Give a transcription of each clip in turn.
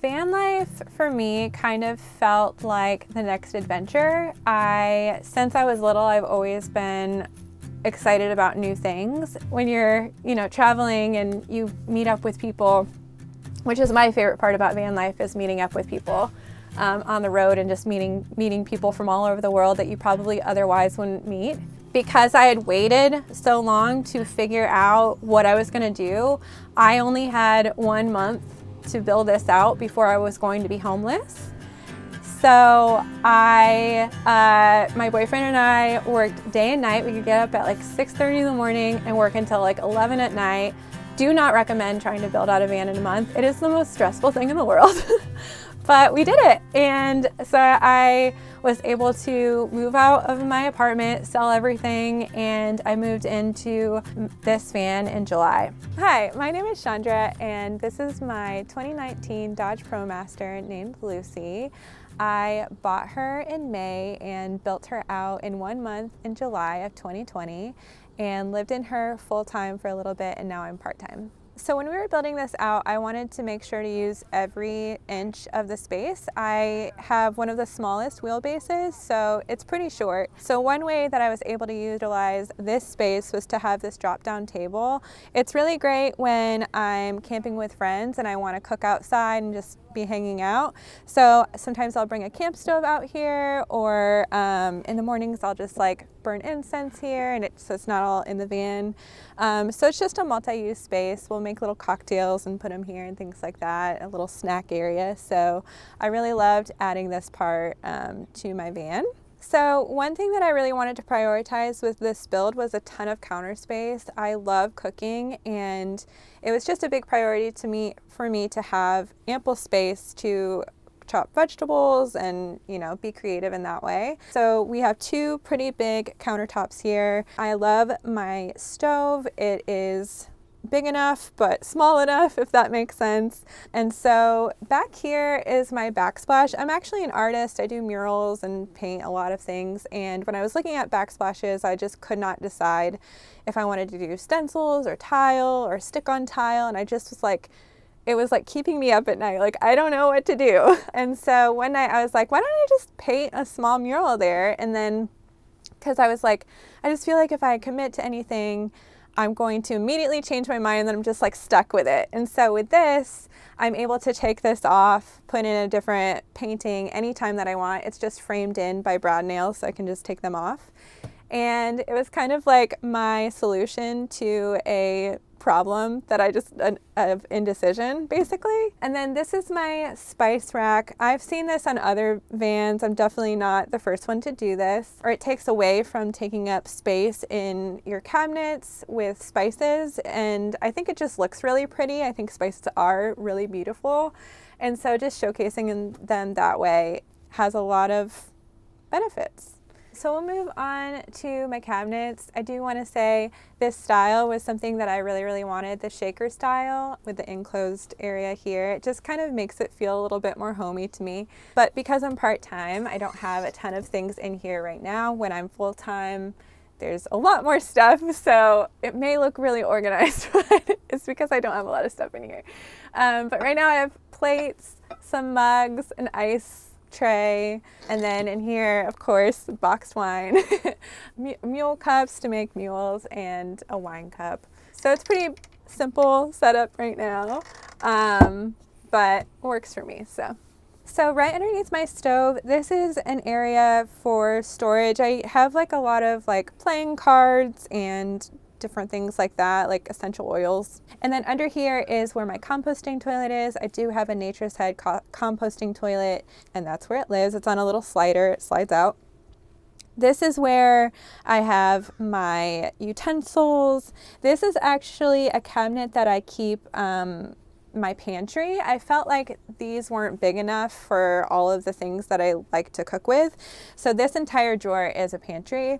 Van life for me kind of felt like the next adventure. Since I was little, I've always been excited about new things. When you're, traveling and you meet up with people, which is my favorite part about van life, is meeting up with people on the road and just meeting people from all over the world that you probably otherwise wouldn't meet. Because I had waited so long to figure out what I was going to do, I only had 1 month to build this out before I was going to be homeless. So my boyfriend and I worked day and night. We could get up at like 6:30 in the morning and work until like 11 at night. Do not recommend trying to build out a van in a month. It is the most stressful thing in the world. But we did it. And so I was able to move out of my apartment, sell everything, and I moved into this van in July. Hi, my name is Chandra, and this is my 2019 Dodge Promaster named Lucy. I bought her in May and built her out in 1 month in July of 2020 and lived in her full-time for a little bit, and now I'm part-time. So when we were building this out, I wanted to make sure to use every inch of the space. I have one of the smallest wheelbases, so it's pretty short. So one way that I was able to utilize this space was to have this drop-down table. It's really great when I'm camping with friends and I want to cook outside and just be hanging out. So sometimes I'll bring a camp stove out here, or in the mornings I'll just like burn incense here, and so it's not all in the van. So it's just a multi-use space. We'll make little cocktails and put them here and things like that, a little snack area. So I really loved adding this part to my van. So one thing that I really wanted to prioritize with this build was a ton of counter space. I love cooking, and it was just a big priority for me to have ample space to chop vegetables and, be creative in that way. So we have 2 pretty big countertops here. I love my stove. It is big enough but small enough, if that makes sense. And so back here is my backsplash. I'm actually an artist. I do murals and paint a lot of things, and when I was looking at backsplashes, I just could not decide if I wanted to do stencils or tile or stick on tile, and I just was like, it was like keeping me up at night. Like, I don't know what to do. And so one night I was like, why don't I just paint a small mural there? And then, because I was like, I just feel like if I commit to anything, I'm going to immediately change my mind, and then I'm just like stuck with it. And so with this, I'm able to take this off, put in a different painting anytime that I want. It's just framed in by brad nails, so I can just take them off. And it was kind of like my solution to a problem that I just of indecision, basically. And then this is my spice rack. I've seen this on other vans. I'm definitely not the first one to do this. Or it takes away from taking up space in your cabinets with spices, and I think it just looks really pretty. I think spices are really beautiful, and so just showcasing them that way has a lot of benefits. So we'll move on to my cabinets. I do want to say this style was something that I really, really wanted, the shaker style with the enclosed area here. It just kind of makes it feel a little bit more homey to me. But because I'm part-time, I don't have a ton of things in here right now. When I'm full-time, there's a lot more stuff, so it may look really organized, but it's because I don't have a lot of stuff in here. But right now I have plates, some mugs, an ice tray, and then in here, of course, boxed wine, mule cups to make mules, and a wine cup. So it's pretty simple setup right now, but works for me. So right underneath my stove, this is an area for storage. I have like a lot of like playing cards and different things like that, like essential oils. And then under here is where my composting toilet is. I do have a Nature's Head composting toilet, and that's where it lives. It's on a little slider. It slides out. This is where I have my utensils. This is actually a cabinet that I keep my pantry. I felt like these weren't big enough for all of the things that I like to cook with. So this entire drawer is a pantry.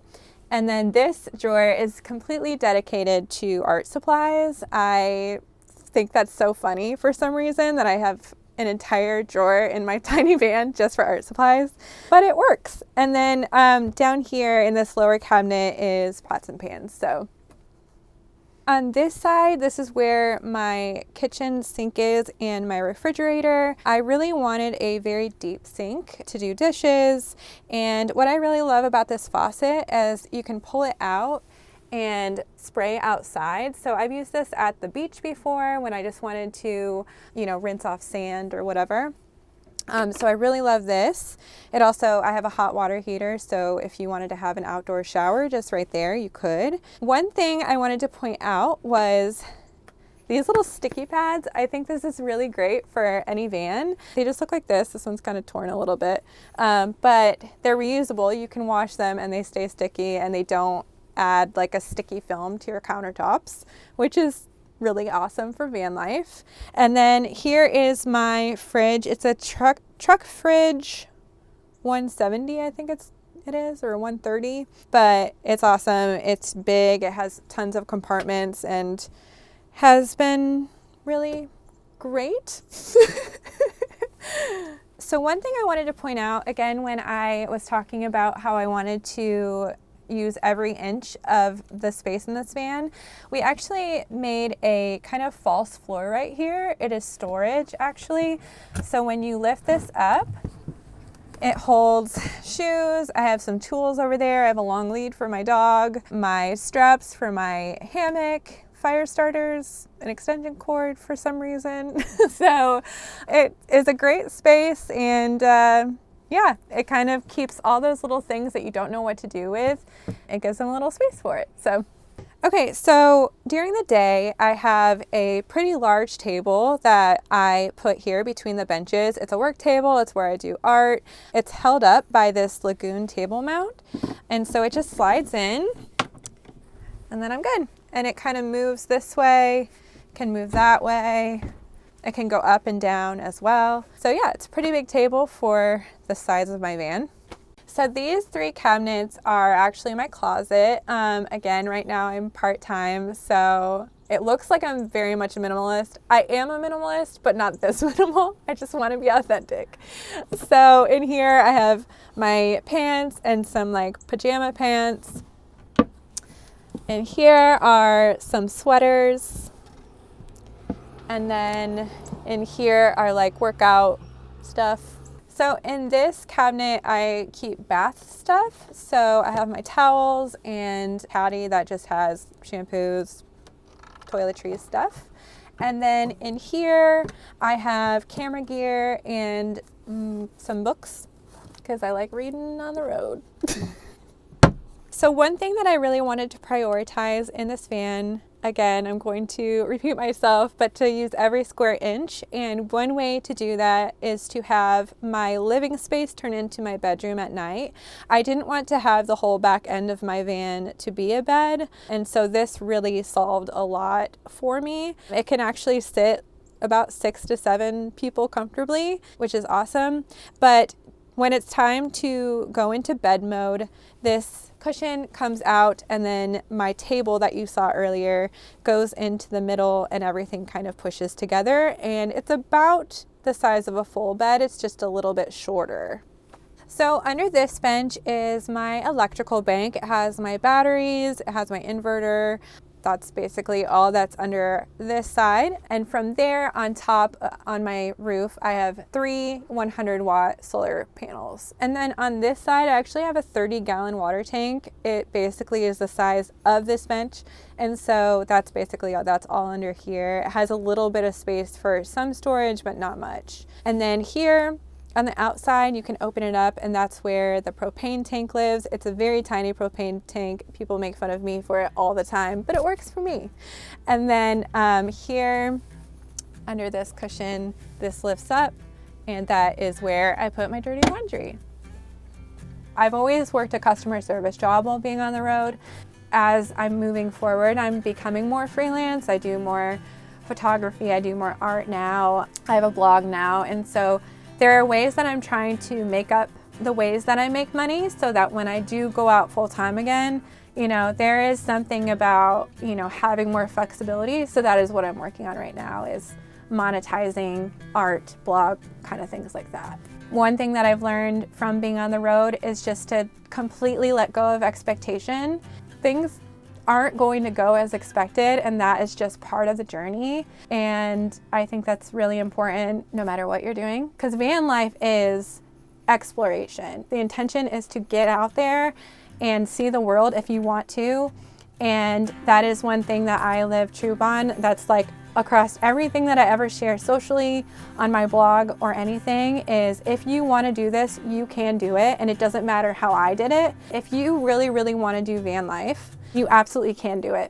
And then this drawer is completely dedicated to art supplies. I think that's so funny for some reason that I have an entire drawer in my tiny van just for art supplies, but it works. And then down here in this lower cabinet is pots and pans. So On this side, this is where my kitchen sink is and my refrigerator. I really wanted a very deep sink to do dishes. And what I really love about this faucet is you can pull it out and spray outside. So I've used this at the beach before when I just wanted to, rinse off sand or whatever. So I really love this. It also, I have a hot water heater, so if you wanted to have an outdoor shower just right there, you could. One thing I wanted to point out was these little sticky pads. I think this is really great for any van. They just look like this. This one's kind of torn a little bit, but they're reusable. You can wash them and they stay sticky and they don't add like a sticky film to your countertops, which is really awesome for van life. And then here is my fridge. It's a truck fridge 170, I think it is, or 130, but it's awesome. It's big. It has tons of compartments and has been really great. So one thing I wanted to point out, again, when I was talking about how I wanted to use every inch of the space in this van, we actually made a kind of false floor right here. It is storage, actually. So when you lift this up, it holds shoes. I have some tools over there. I have a long lead for my dog, my straps for my hammock, fire starters, an extension cord for some reason. So it is a great space, and yeah, it kind of keeps all those little things that you don't know what to do with. It gives them a little space for it. So, okay, so during the day, I have a pretty large table that I put here between the benches. It's a work table. It's where I do art. It's held up by this Lagoon table mount. And so it just slides in and then I'm good. And it kind of moves this way, can move that way. It can go up and down as well. So yeah, it's a pretty big table for the size of my van. So these 3 cabinets are actually my closet. Again, right now I'm part-time, so it looks like I'm very much a minimalist. I am a minimalist, but not this minimal. I just want to be authentic. So in here I have my pants and some like pajama pants. And here are some sweaters. And then in here are like workout stuff. So in this cabinet, I keep bath stuff. So I have my towels and caddy that just has shampoos, toiletries stuff. And then in here, I have camera gear and some books because I like reading on the road. So one thing that I really wanted to prioritize in this van, again, I'm going to repeat myself, but to use every square inch. And one way to do that is to have my living space turn into my bedroom at night. I didn't want to have the whole back end of my van to be a bed. And so this really solved a lot for me. It can actually sit about 6 to 7 people comfortably, which is awesome. But when it's time to go into bed mode, this cushion comes out and then my table that you saw earlier goes into the middle and everything kind of pushes together, and it's about the size of a full bed. It's just a little bit shorter. So under this bench is my electrical bank. It has my batteries, it has my inverter. That's basically all that's under this side. And from there on top, on my roof, I have 3 100-watt solar panels. And then on this side, I actually have a 30-gallon water tank. It basically is the size of this bench. And so that's basically all, that's all under here. It has a little bit of space for some storage, but not much. And then here, on the outside, you can open it up, and that's where the propane tank lives. It's a very tiny propane tank. People make fun of me for it all the time, but it works for me. And then here, under this cushion, this lifts up, and that is where I put my dirty laundry. I've always worked a customer service job while being on the road. As I'm moving forward, I'm becoming more freelance. I do more photography. I do more art now. I have a blog now, and so there are ways that I'm trying to make up the ways that I make money so that when I do go out full time again, there is something about, having more flexibility. So that is what I'm working on right now, is monetizing art, blog, kind of things like that. One thing that I've learned from being on the road is just to completely let go of expectation. Things aren't going to go as expected, and that is just part of the journey. And I think that's really important no matter what you're doing, because van life is exploration. The intention is to get out there and see the world if you want to. And that is one thing that I live true on. That's like across everything that I ever share socially, on my blog or anything, is if you want to do this, you can do it. And it doesn't matter how I did it. If you really, really want to do van life, you absolutely can do it.